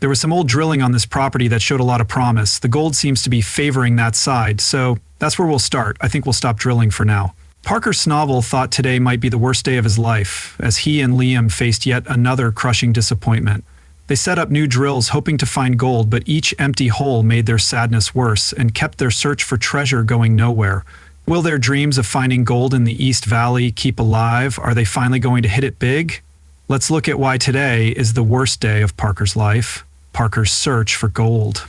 There was some old drilling on this property that showed a lot of promise. The gold seems to be favoring that side, so that's where we'll start. I think we'll stop drilling for now. Parker Schnabel thought today might be the worst day of his life, as he and Liam faced yet another crushing disappointment. They set up new drills hoping to find gold, but each empty hole made their sadness worse and kept their search for treasure going nowhere. Will their dreams of finding gold in the East Valley keep alive? Are they finally going to hit it big? Let's look at why today is the worst day of Parker's life. Parker's search for gold.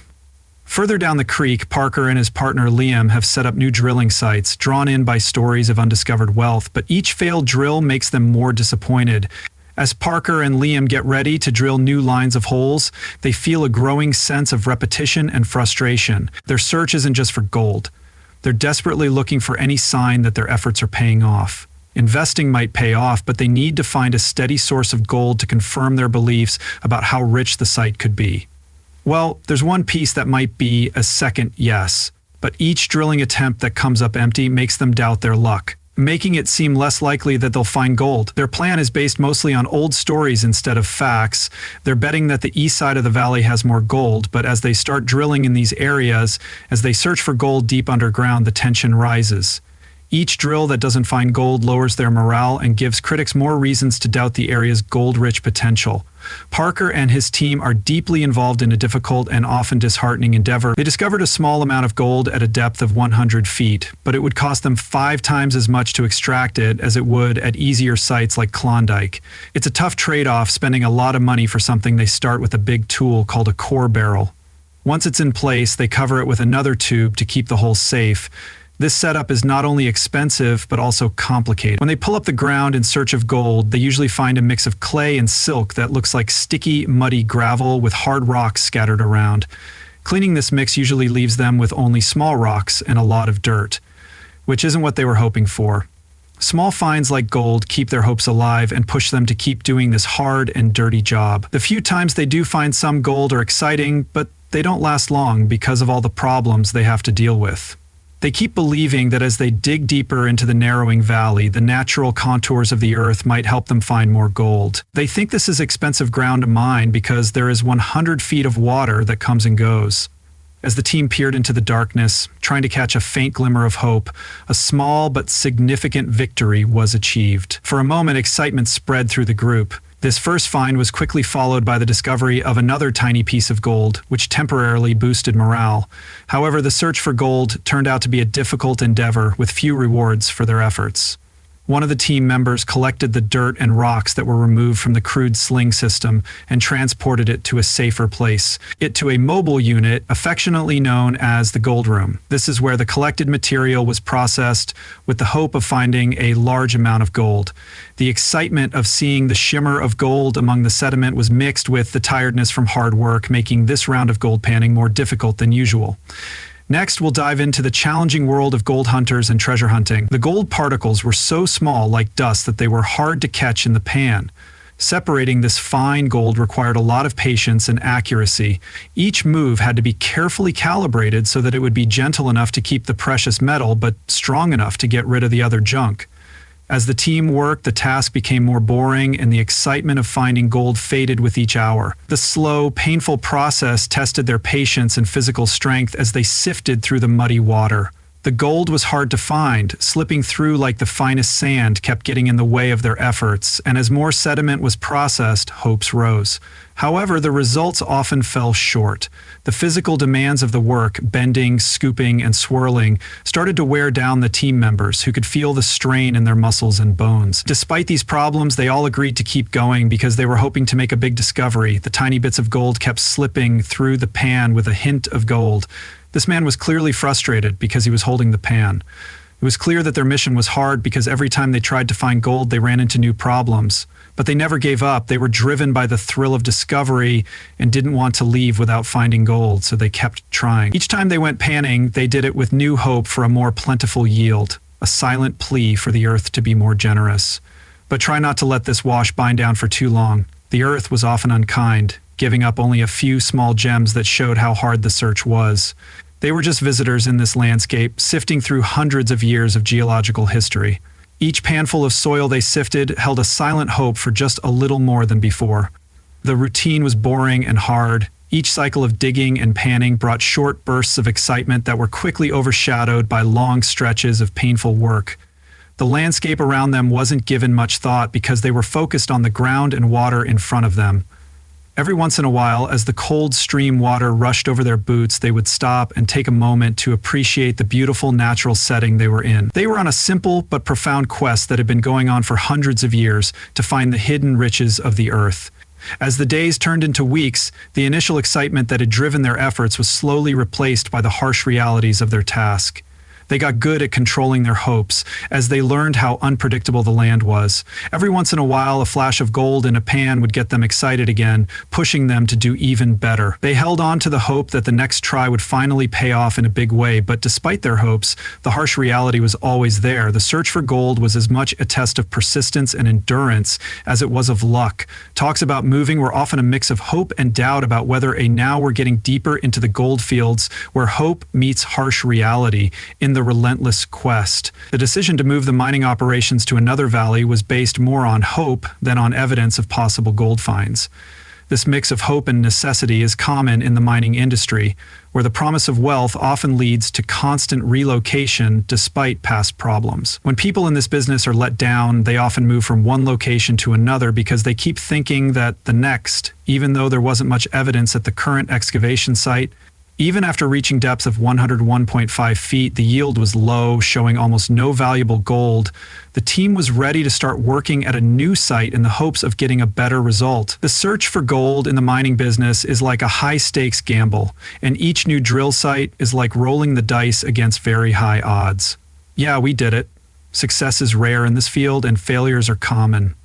Further down the creek, Parker and his partner Liam have set up new drilling sites, drawn in by stories of undiscovered wealth, but each failed drill makes them more disappointed. As Parker and Liam get ready to drill new lines of holes, they feel a growing sense of repetition and frustration. Their search isn't just for gold. They're desperately looking for any sign that their efforts are paying off. Investing might pay off, but they need to find a steady source of gold to confirm their beliefs about how rich the site could be. Well, there's one piece that might be a second yes, but each drilling attempt that comes up empty makes them doubt their luck, making it seem less likely that they'll find gold. Their plan is based mostly on old stories instead of facts. They're betting that the east side of the valley has more gold, but as they start drilling in these areas, as they search for gold deep underground, the tension rises. Each drill that doesn't find gold lowers their morale and gives critics more reasons to doubt the area's gold-rich potential. Parker and his team are deeply involved in a difficult and often disheartening endeavor. They discovered a small amount of gold at a depth of 100 feet, but it would cost them 5 times as much to extract it as it would at easier sites like Klondike. It's a tough trade-off, spending a lot of money for something they start with a big tool called a core barrel. Once it's in place, they cover it with another tube to keep the hole safe. This setup is not only expensive, but also complicated. When they pull up the ground in search of gold, they usually find a mix of clay and silk that looks like sticky, muddy gravel with hard rocks scattered around. Cleaning this mix usually leaves them with only small rocks and a lot of dirt, which isn't what they were hoping for. Small finds like gold keep their hopes alive and push them to keep doing this hard and dirty job. The few times they do find some gold are exciting, but they don't last long because of all the problems they have to deal with. They keep believing that as they dig deeper into the narrowing valley, the natural contours of the earth might help them find more gold. They think this is expensive ground to mine because there is 100 feet of water that comes and goes. As the team peered into the darkness, trying to catch a faint glimmer of hope, a small but significant victory was achieved. For a moment, excitement spread through the group. This first find was quickly followed by the discovery of another tiny piece of gold, which temporarily boosted morale. However, the search for gold turned out to be a difficult endeavor with few rewards for their efforts. One of the team members collected the dirt and rocks that were removed from the crude sling system and transported it to a safer place, to a mobile unit affectionately known as the gold room. This is where the collected material was processed with the hope of finding a large amount of gold. The excitement of seeing the shimmer of gold among the sediment was mixed with the tiredness from hard work, making this round of gold panning more difficult than usual. Next, we'll dive into the challenging world of gold hunters and treasure hunting. The gold particles were so small, like dust, that they were hard to catch in the pan. Separating this fine gold required a lot of patience and accuracy. Each move had to be carefully calibrated so that it would be gentle enough to keep the precious metal, but strong enough to get rid of the other junk. As the team worked, the task became more boring and the excitement of finding gold faded with each hour. The slow, painful process tested their patience and physical strength as they sifted through the muddy water. The gold was hard to find. Slipping through like the finest sand kept getting in the way of their efforts, and as more sediment was processed, hopes rose. However, the results often fell short. The physical demands of the work, bending, scooping, and swirling, started to wear down the team members, who could feel the strain in their muscles and bones. Despite these problems, they all agreed to keep going because they were hoping to make a big discovery. The tiny bits of gold kept slipping through the pan with a hint of gold. This man was clearly frustrated because he was holding the pan. It was clear that their mission was hard because every time they tried to find gold, they ran into new problems. But they never gave up. They were driven by the thrill of discovery and didn't want to leave without finding gold, so they kept trying. Each time they went panning, they did it with new hope for a more plentiful yield, a silent plea for the earth to be more generous. But try not to let this wash bind down for too long. The earth was often unkind, giving up only a few small gems that showed how hard the search was. They were just visitors in this landscape, sifting through hundreds of years of geological history. Each panful of soil they sifted held a silent hope for just a little more than before. The routine was boring and hard. Each cycle of digging and panning brought short bursts of excitement that were quickly overshadowed by long stretches of painful work. The landscape around them wasn't given much thought because they were focused on the ground and water in front of them. Every once in a while, as the cold stream water rushed over their boots, they would stop and take a moment to appreciate the beautiful natural setting they were in. They were on a simple but profound quest that had been going on for hundreds of years to find the hidden riches of the earth. As the days turned into weeks, the initial excitement that had driven their efforts was slowly replaced by the harsh realities of their task. They got good at controlling their hopes, as they learned how unpredictable the land was. Every once in a while, a flash of gold in a pan would get them excited again, pushing them to do even better. They held on to the hope that the next try would finally pay off in a big way, but despite their hopes, the harsh reality was always there. The search for gold was as much a test of persistence and endurance as it was of luck. Talks about moving were often a mix of hope and doubt about whether now we're getting deeper into the gold fields where hope meets harsh reality in the relentless quest. The decision to move the mining operations to another valley was based more on hope than on evidence of possible gold finds. This mix of hope and necessity is common in the mining industry, where the promise of wealth often leads to constant relocation despite past problems. When people in this business are let down, they often move from one location to another because they keep thinking that the next, even though there wasn't much evidence at the current excavation site. Even after reaching depths of 101.5 feet, the yield was low, showing almost no valuable gold. The team was ready to start working at a new site in the hopes of getting a better result. The search for gold in the mining business is like a high-stakes gamble, and each new drill site is like rolling the dice against very high odds. Yeah, we did it. Success is rare in this field, and failures are common.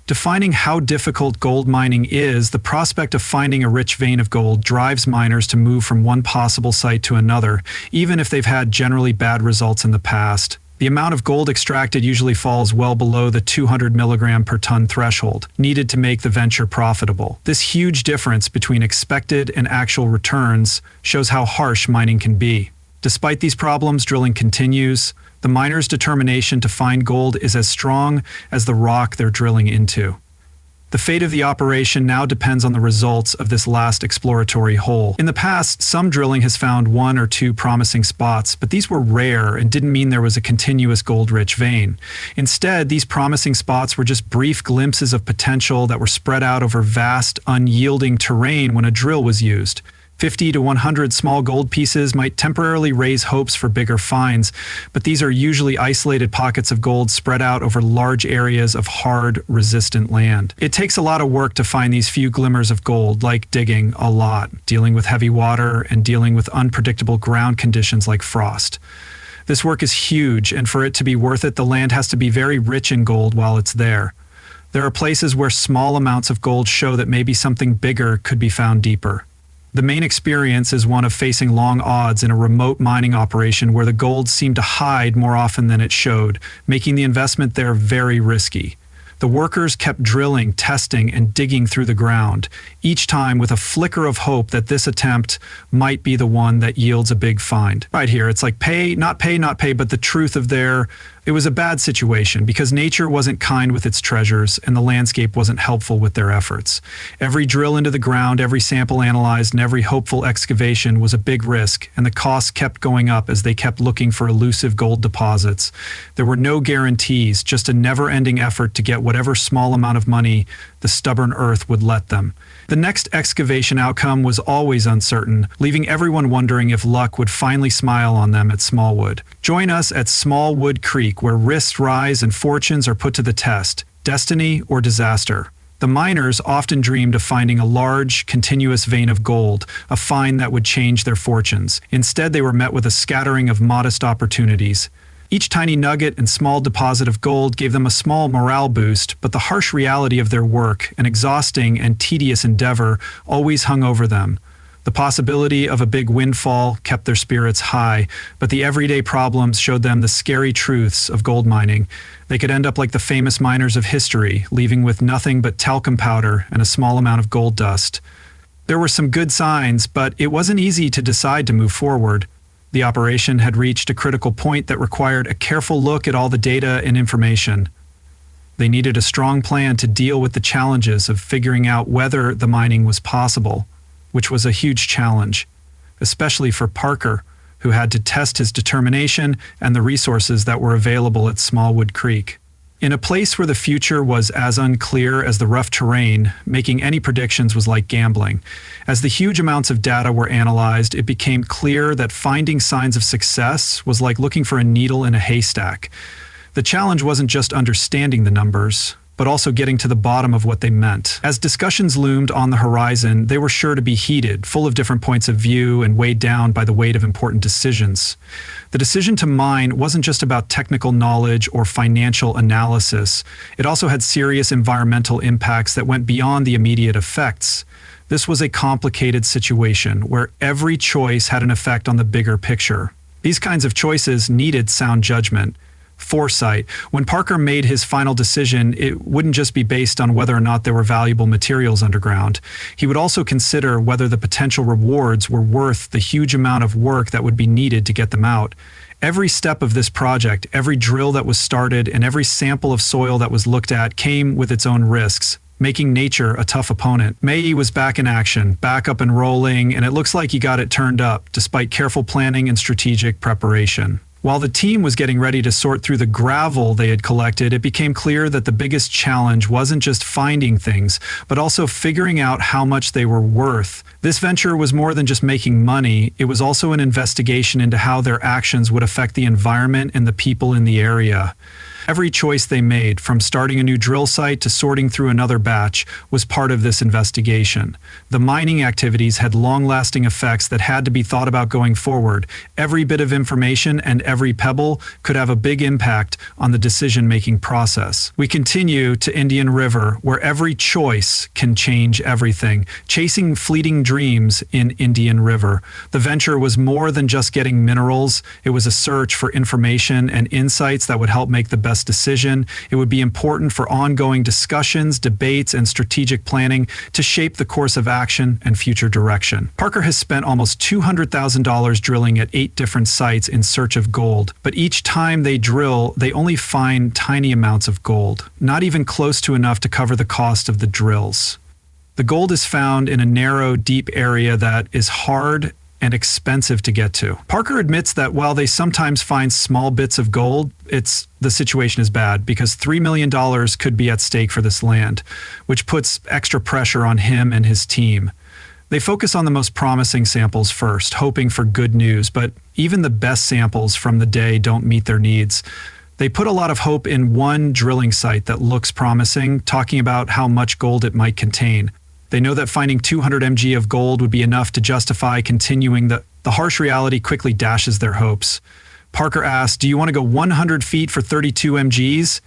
Defining how difficult gold mining is, the prospect of finding a rich vein of gold drives miners to move from one possible site to another, even if they've had generally bad results in the past. The amount of gold extracted usually falls well below the 200 milligram per ton threshold, needed to make the venture profitable. This huge difference between expected and actual returns shows how harsh mining can be. Despite these problems, drilling continues. The miners' determination to find gold is as strong as the rock they're drilling into. The fate of the operation now depends on the results of this last exploratory hole. In the past, some drilling has found one or two promising spots, but these were rare and didn't mean there was a continuous gold-rich vein. Instead, these promising spots were just brief glimpses of potential that were spread out over vast, unyielding terrain when a drill was used. 50 to 100 small gold pieces might temporarily raise hopes for bigger finds, but these are usually isolated pockets of gold spread out over large areas of hard, resistant land. It takes a lot of work to find these few glimmers of gold, like digging a lot, dealing with heavy water, and dealing with unpredictable ground conditions like frost. This work is huge, and for it to be worth it, the land has to be very rich in gold while it's there. There are places where small amounts of gold show that maybe something bigger could be found deeper. The main experience is one of facing long odds in a remote mining operation where the gold seemed to hide more often than it showed, making the investment there very risky. The workers kept drilling, testing, and digging through the ground, each time with a flicker of hope that this attempt might be the one that yields a big find. Right here, it's like pay, not pay, not pay, but the truth of it was a bad situation because nature wasn't kind with its treasures and the landscape wasn't helpful with their efforts. Every drill into the ground, every sample analyzed, and every hopeful excavation was a big risk, and the costs kept going up as they kept looking for elusive gold deposits. There were no guarantees, just a never-ending effort to get whatever small amount of money the stubborn earth would let them. The next excavation outcome was always uncertain, leaving everyone wondering if luck would finally smile on them at Smallwood. Join us at Smallwood Creek, where risks rise and fortunes are put to the test, destiny or disaster. The miners often dreamed of finding a large, continuous vein of gold, a find that would change their fortunes. Instead, they were met with a scattering of modest opportunities. Each tiny nugget and small deposit of gold gave them a small morale boost, but the harsh reality of their work, an exhausting and tedious endeavor, always hung over them. The possibility of a big windfall kept their spirits high, but the everyday problems showed them the scary truths of gold mining. They could end up like the famous miners of history, leaving with nothing but talcum powder and a small amount of gold dust. There were some good signs, but it wasn't easy to decide to move forward. The operation had reached a critical point that required a careful look at all the data and information. They needed a strong plan to deal with the challenges of figuring out whether the mining was possible. which was a huge challenge, especially for Parker, who had to test his determination and the resources that were available at Smallwood Creek. In a place where the future was as unclear as the rough terrain, making any predictions was like gambling. As the huge amounts of data were analyzed, it became clear that finding signs of success was like looking for a needle in a haystack. The challenge wasn't just understanding the numbers, but also getting to the bottom of what they meant. As discussions loomed on the horizon, they were sure to be heated, full of different points of view and weighed down by the weight of important decisions. The decision to mine wasn't just about technical knowledge or financial analysis. It also had serious environmental impacts that went beyond the immediate effects. This was a complicated situation where every choice had an effect on the bigger picture. These kinds of choices needed sound judgment, foresight. When Parker made his final decision, it wouldn't just be based on whether or not there were valuable materials underground. He would also consider whether the potential rewards were worth the huge amount of work that would be needed to get them out. Every step of this project, every drill that was started, and every sample of soil that was looked at came with its own risks, making nature a tough opponent. Mayi was back in action, back up and rolling, and it looks like he got it turned up, despite careful planning and strategic preparation. While the team was getting ready to sort through the gravel they had collected, it became clear that the biggest challenge wasn't just finding things, but also figuring out how much they were worth. This venture was more than just making money, it was also an investigation into how their actions would affect the environment and the people in the area. Every choice they made, from starting a new drill site to sorting through another batch, was part of this investigation. The mining activities had long-lasting effects that had to be thought about going forward. Every bit of information and every pebble could have a big impact on the decision-making process. We continue to Indian River, where every choice can change everything. Chasing fleeting dreams in Indian River. The venture was more than just getting minerals. It was a search for information and insights that would help make the best decision. It would be important for ongoing discussions, debates, and strategic planning to shape the course of action and future direction. Parker has spent almost $200,000 drilling at 8 different sites in search of gold, but each time they drill, they only find tiny amounts of gold, not even close to enough to cover the cost of the drills. The gold is found in a narrow, deep area that is hard and expensive to get to. Parker admits that while they sometimes find small bits of gold, the situation is bad because $3 million could be at stake for this land, which puts extra pressure on him and his team. They focus on the most promising samples first, hoping for good news, but even the best samples from the day don't meet their needs. They put a lot of hope in one drilling site that looks promising, talking about how much gold it might contain. They know that finding 200 mg of gold would be enough to justify continuing. The harsh reality quickly dashes their hopes. Parker asks, "Do you want to go 100 feet for 32 mgs?"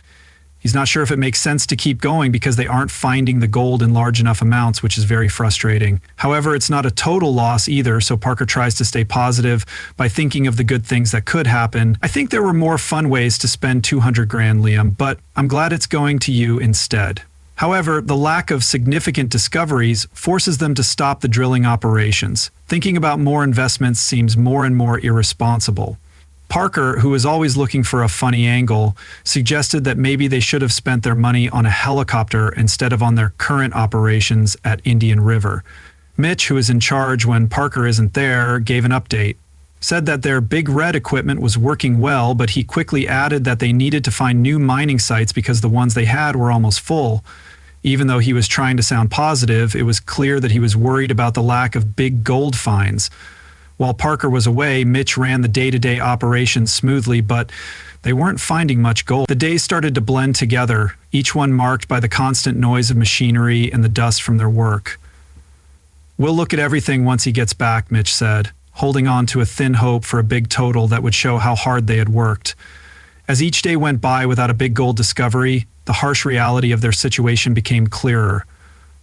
He's not sure if it makes sense to keep going because they aren't finding the gold in large enough amounts, which is very frustrating. However, it's not a total loss either, so Parker tries to stay positive by thinking of the good things that could happen. "I think there were more fun ways to spend 200 grand, Liam, but I'm glad it's going to you instead." However, the lack of significant discoveries forces them to stop the drilling operations. Thinking about more investments seems more and more irresponsible. Parker, who is always looking for a funny angle, suggested that maybe they should have spent their money on a helicopter instead of on their current operations at Indian River. Mitch, who is in charge when Parker isn't there, gave an update. Said that their Big Red equipment was working well, but he quickly added that they needed to find new mining sites because the ones they had were almost full. Even though he was trying to sound positive, it was clear that he was worried about the lack of big gold finds. While Parker was away, Mitch ran the day-to-day operations smoothly, but they weren't finding much gold. The days started to blend together, each one marked by the constant noise of machinery and the dust from their work. "We'll look at everything once he gets back," Mitch said, holding on to a thin hope for a big total that would show how hard they had worked. As each day went by without a big gold discovery, the harsh reality of their situation became clearer.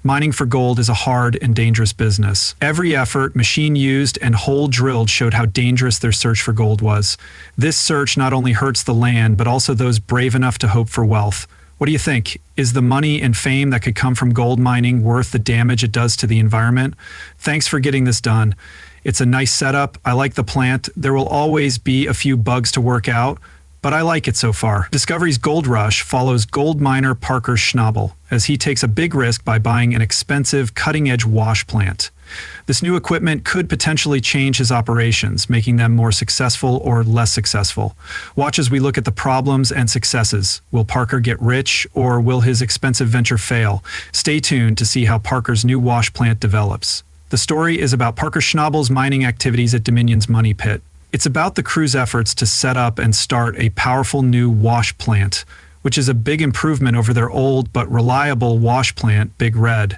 Mining for gold is a hard and dangerous business. Every effort, machine used, and hole drilled showed how dangerous their search for gold was. This search not only hurts the land, but also those brave enough to hope for wealth. What do you think? Is the money and fame that could come from gold mining worth the damage it does to the environment? Thanks for getting this done. It's a nice setup. I like the plant. There will always be a few bugs to work out, but I like it so far. Discovery's gold rush follows gold miner Parker Schnabel as he takes a big risk by buying an expensive, cutting-edge wash plant. This new equipment could potentially change his operations, making them more successful or less successful. Watch as we look at the problems and successes. Will Parker get rich, or will his expensive venture fail? Stay tuned to see how Parker's new wash plant develops. The story is about Parker Schnabel's mining activities at Dominion's Money Pit. It's about the crew's efforts to set up and start a powerful new wash plant, which is a big improvement over their old but reliable wash plant, Big Red.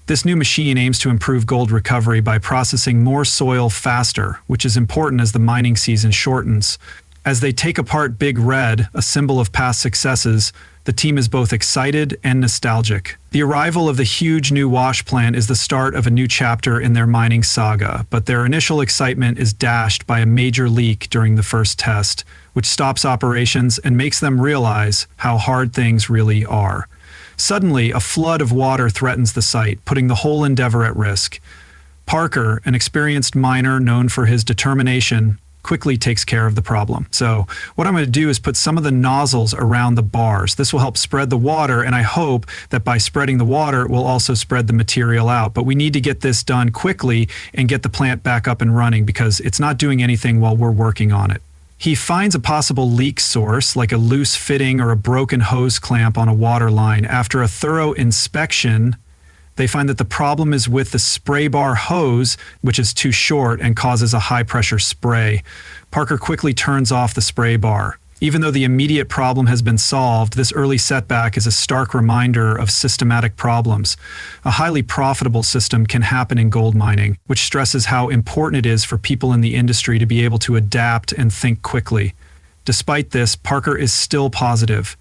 This new machine aims to improve gold recovery by processing more soil faster, which is important as the mining season shortens. As they take apart Big Red, a symbol of past successes, the team is both excited and nostalgic. The arrival of the huge new wash plant is the start of a new chapter in their mining saga, but their initial excitement is dashed by a major leak during the first test, which stops operations and makes them realize how hard things really are. Suddenly, a flood of water threatens the site, putting the whole endeavor at risk. Parker, an experienced miner known for his determination, quickly takes care of the problem. So what I'm going to do is put some of the nozzles around the bars. This will help spread the water, and I hope that by spreading the water, it will also spread the material out. But we need to get this done quickly and get the plant back up and running because it's not doing anything while we're working on it. He finds a possible leak source, like a loose fitting or a broken hose clamp on a water line. After a thorough inspection, they find that the problem is with the spray bar hose, which is too short and causes a high-pressure spray. Parker quickly turns off the spray bar. Even though the immediate problem has been solved, this early setback is a stark reminder of systematic problems. A highly profitable system can happen in gold mining, which stresses how important it is for people in the industry to be able to adapt and think quickly. Despite this, Parker is still positive.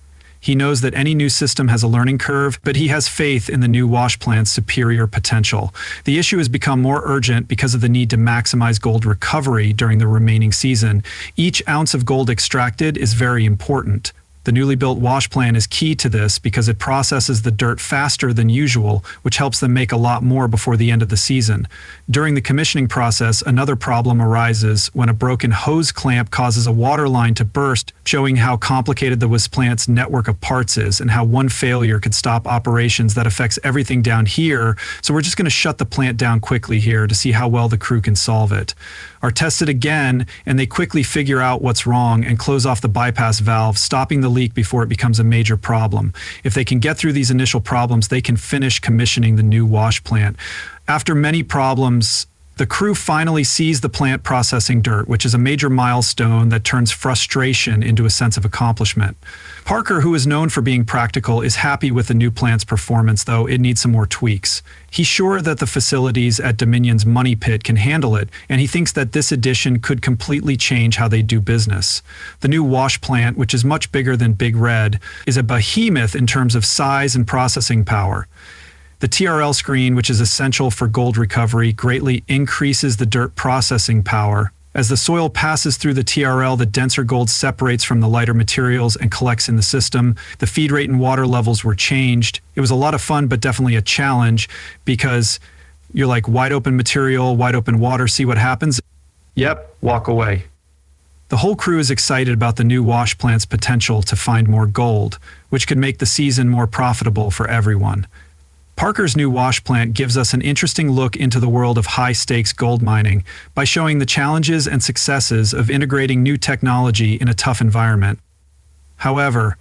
He knows that any new system has a learning curve, but he has faith in the new wash plant's superior potential. The issue has become more urgent because of the need to maximize gold recovery during the remaining season. Each ounce of gold extracted is very important. The newly built wash plant is key to this because it processes the dirt faster than usual, which helps them make a lot more before the end of the season. During the commissioning process, another problem arises when a broken hose clamp causes a water line to burst, showing how complicated the wash plant's network of parts is and how one failure could stop operations that affects everything down here. So we're just going to shut the plant down quickly here to see how well the crew can solve it. Are tested again, and they quickly figure out what's wrong and close off the bypass valve, stopping the leak before it becomes a major problem. If they can get through these initial problems, they can finish commissioning the new wash plant. After many problems, the crew finally sees the plant processing dirt, which is a major milestone that turns frustration into a sense of accomplishment. Parker, who is known for being practical, is happy with the new plant's performance, though it needs some more tweaks. He's sure that the facilities at Dominion's Money Pit can handle it, and he thinks that this addition could completely change how they do business. The new wash plant, which is much bigger than Big Red, is a behemoth in terms of size and processing power. The TRL screen, which is essential for gold recovery, greatly increases the dirt processing power. As the soil passes through the TRL, the denser gold separates from the lighter materials and collects in the system. The feed rate and water levels were changed. It was a lot of fun, but definitely a challenge because you're like wide open material, wide open water, see what happens. Yep, walk away. The whole crew is excited about the new wash plant's potential to find more gold, which could make the season more profitable for everyone. Parker's new wash plant gives us an interesting look into the world of high-stakes gold mining by showing the challenges and successes of integrating new technology in a tough environment. However,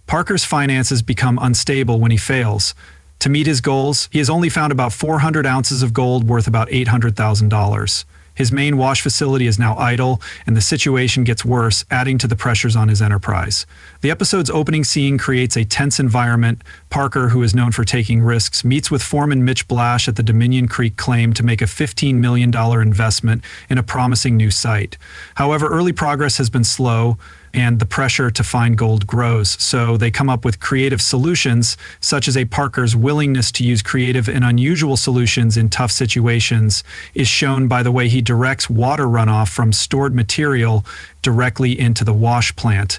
Parker's finances become unstable when he fails. To meet his goals, he has only found about 400 ounces of gold worth about $800,000. His main wash facility is now idle, and the situation gets worse, adding to the pressures on his enterprise. The episode's opening scene creates a tense environment. Parker, who is known for taking risks, meets with foreman Mitch Blash at the Dominion Creek claim to make a $15 million investment in a promising new site. However, early progress has been slow, and the pressure to find gold grows, so they come up with creative solutions, such as Parker's willingness to use creative and unusual solutions in tough situations is shown by the way he directs water runoff from stored material directly into the wash plant.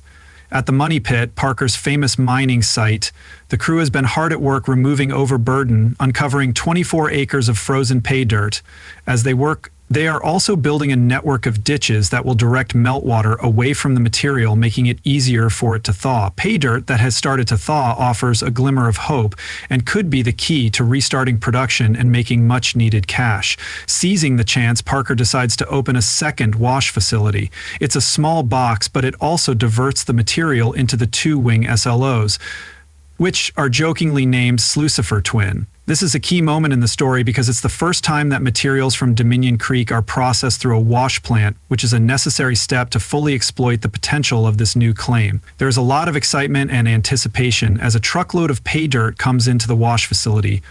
At the Money Pit, Parker's famous mining site, the crew has been hard at work removing overburden, uncovering 24 acres of frozen pay dirt. As they work They are also building a network of ditches that will direct meltwater away from the material, making it easier for it to thaw. Pay dirt that has started to thaw offers a glimmer of hope and could be the key to restarting production and making much-needed cash. Seizing the chance, Parker decides to open a second wash facility. It's a small box, but it also diverts the material into the two-wing SLOs, which are jokingly named Slucifer Twin. This is a key moment in the story because it's the first time that materials from Dominion Creek are processed through a wash plant, which is a necessary step to fully exploit the potential of this new claim. There is a lot of excitement and anticipation as a truckload of pay dirt comes into the wash facility.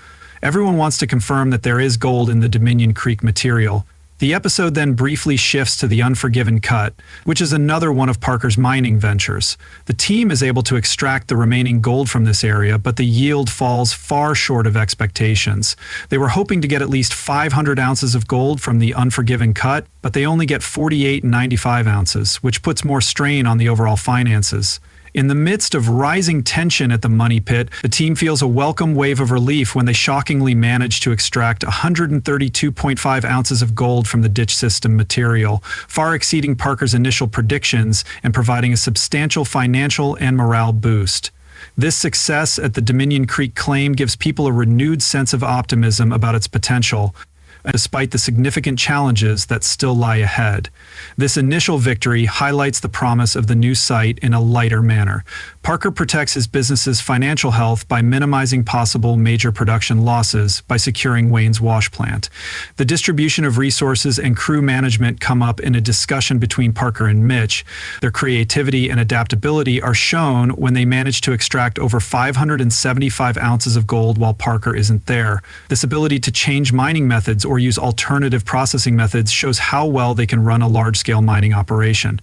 Everyone wants to confirm that there is gold in the Dominion Creek material. The episode then briefly shifts to the Unforgiven Cut, which is another one of Parker's mining ventures. The team is able to extract the remaining gold from this area, but the yield falls far short of expectations. They were hoping to get at least 500 ounces of gold from the Unforgiven Cut, but they only get 48 and 95 ounces, which puts more strain on the overall finances. In the midst of rising tension at the money pit, the team feels a welcome wave of relief when they shockingly manage to extract 132.5 ounces of gold from the ditch system material, far exceeding Parker's initial predictions and providing a substantial financial and morale boost. This success at the Dominion Creek claim gives people a renewed sense of optimism about its potential, despite the significant challenges that still lie ahead. This initial victory highlights the promise of the new site in a lighter manner. Parker protects his business's financial health by minimizing possible major production losses by securing Wayne's wash plant. The distribution of resources and crew management come up in a discussion between Parker and Mitch. Their creativity and adaptability are shown when they manage to extract over 575 ounces of gold while Parker isn't there. This ability to change mining methods or use alternative processing methods shows how well they can run a large-scale mining operation.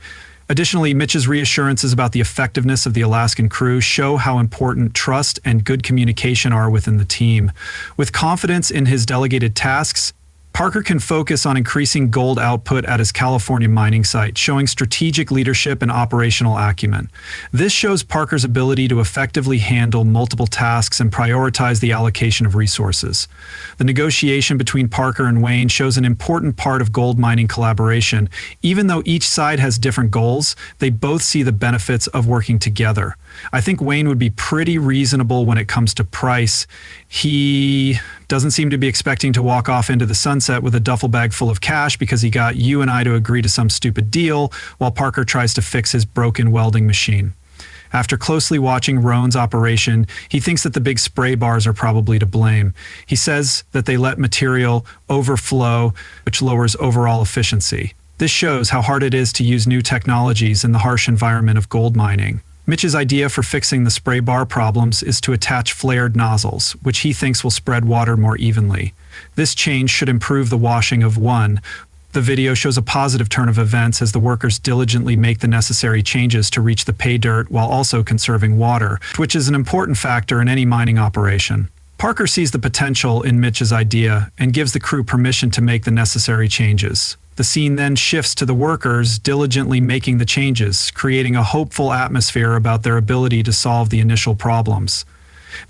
Additionally, Mitch's reassurances about the effectiveness of the Alaskan crew show how important trust and good communication are within the team. With confidence in his delegated tasks, Parker can focus on increasing gold output at his California mining site, showing strategic leadership and operational acumen. This shows Parker's ability to effectively handle multiple tasks and prioritize the allocation of resources. The negotiation between Parker and Wayne shows an important part of gold mining collaboration. Even though each side has different goals, they both see the benefits of working together. I think Wayne would be pretty reasonable when it comes to price. He doesn't seem to be expecting to walk off into the sunset with a duffel bag full of cash because he got you and I to agree to some stupid deal, while Parker tries to fix his broken welding machine. After closely watching Roan's operation, he thinks that the big spray bars are probably to blame. He says that they let material overflow, which lowers overall efficiency. This shows how hard it is to use new technologies in the harsh environment of gold mining. Mitch's idea for fixing the spray bar problems is to attach flared nozzles, which he thinks will spread water more evenly. This change should improve the washing of one. The video shows a positive turn of events as the workers diligently make the necessary changes to reach the pay dirt while also conserving water, which is an important factor in any mining operation. Parker sees the potential in Mitch's idea and gives the crew permission to make the necessary changes. The scene then shifts to the workers diligently making the changes, creating a hopeful atmosphere about their ability to solve the initial problems.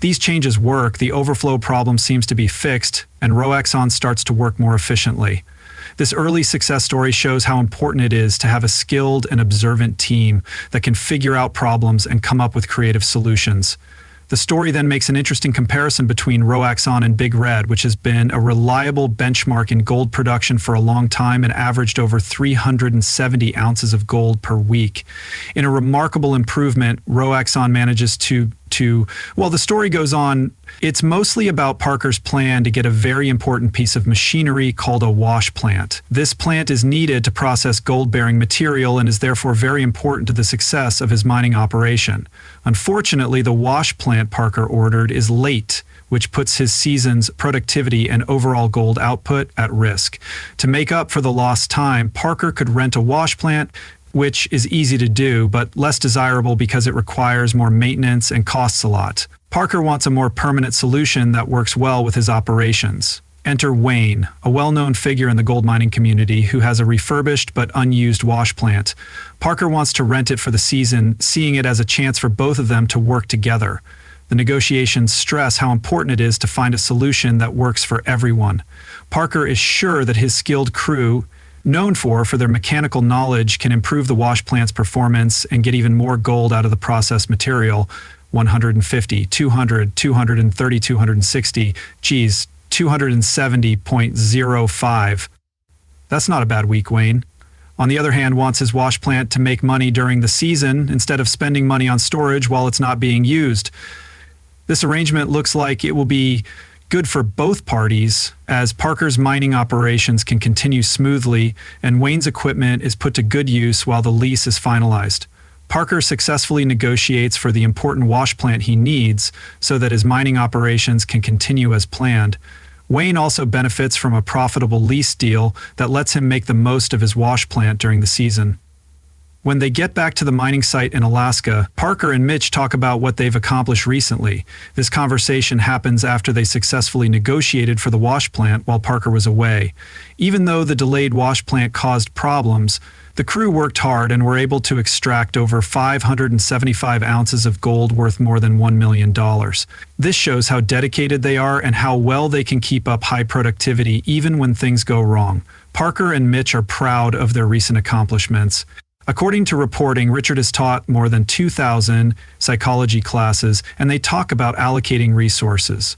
These changes work, the overflow problem seems to be fixed, and Roaxon starts to work more efficiently. This early success story shows how important it is to have a skilled and observant team that can figure out problems and come up with creative solutions. The story then makes an interesting comparison between Roaxon and Big Red, which has been a reliable benchmark in gold production for a long time and averaged over 370 ounces of gold per week. In a remarkable improvement, Roaxon manages to well, the story goes on. It's mostly about Parker's plan to get a very important piece of machinery called a wash plant. This plant is needed to process gold-bearing material and is therefore very important to the success of his mining operation. Unfortunately, the wash plant Parker ordered is late, which puts his season's productivity and overall gold output at risk. To make up for the lost time, Parker could rent a wash plant, which is easy to do, but less desirable because it requires more maintenance and costs a lot. Parker wants a more permanent solution that works well with his operations. Enter Wayne, a well-known figure in the gold mining community who has a refurbished but unused wash plant. Parker wants to rent it for the season, seeing it as a chance for both of them to work together. The negotiations stress how important it is to find a solution that works for everyone. Parker is sure that his skilled crew, known for their mechanical knowledge, can improve the wash plant's performance and get even more gold out of the processed material. 150, 200, 230, 260, geez, 270.05. That's not a bad week, Wayne. On the other hand, wants his wash plant to make money during the season instead of spending money on storage while it's not being used. This arrangement looks like it will be good for both parties, as Parker's mining operations can continue smoothly and Wayne's equipment is put to good use while the lease is finalized. Parker successfully negotiates for the important wash plant he needs so that his mining operations can continue as planned. Wayne also benefits from a profitable lease deal that lets him make the most of his wash plant during the season. When they get back to the mining site in Alaska, Parker and Mitch talk about what they've accomplished recently. This conversation happens after they successfully negotiated for the wash plant while Parker was away. Even though the delayed wash plant caused problems, the crew worked hard and were able to extract over 575 ounces of gold worth more than $1 million. This shows how dedicated they are and how well they can keep up high productivity even when things go wrong. Parker and Mitch are proud of their recent accomplishments. According to reporting, Richard has taught more than 2,000 psychology classes, and they talk about allocating resources.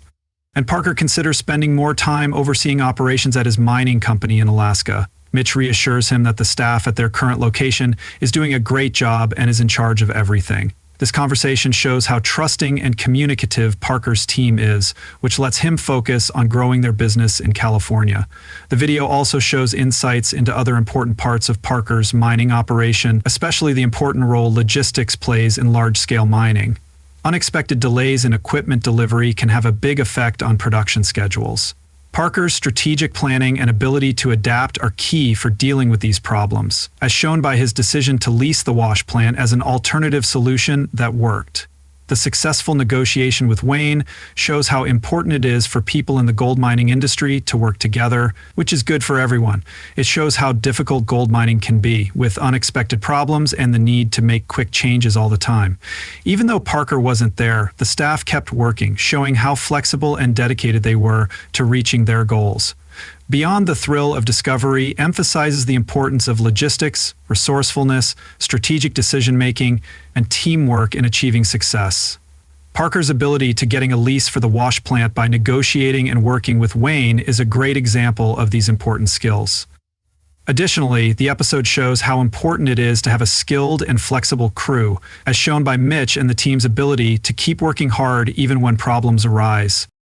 And Parker considers spending more time overseeing operations at his mining company in Alaska. Mitch reassures him that the staff at their current location is doing a great job and is in charge of everything. This conversation shows how trusting and communicative Parker's team is, which lets him focus on growing their business in California. The video also shows insights into other important parts of Parker's mining operation, especially the important role logistics plays in large-scale mining. Unexpected delays in equipment delivery can have a big effect on production schedules. Parker's strategic planning and ability to adapt are key for dealing with these problems, as shown by his decision to lease the wash plant as an alternative solution that worked. The successful negotiation with Wayne shows how important it is for people in the gold mining industry to work together, which is good for everyone. It shows how difficult gold mining can be, with unexpected problems and the need to make quick changes all the time. Even though Parker wasn't there, the staff kept working, showing how flexible and dedicated they were to reaching their goals. Beyond the thrill of discovery emphasizes the importance of logistics, resourcefulness, strategic decision-making, and teamwork in achieving success. Parker's ability to getting a lease for the wash plant by negotiating and working with Wayne is a great example of these important skills. Additionally, the episode shows how important it is to have a skilled and flexible crew, as shown by Mitch and the team's ability to keep working hard even when problems arise.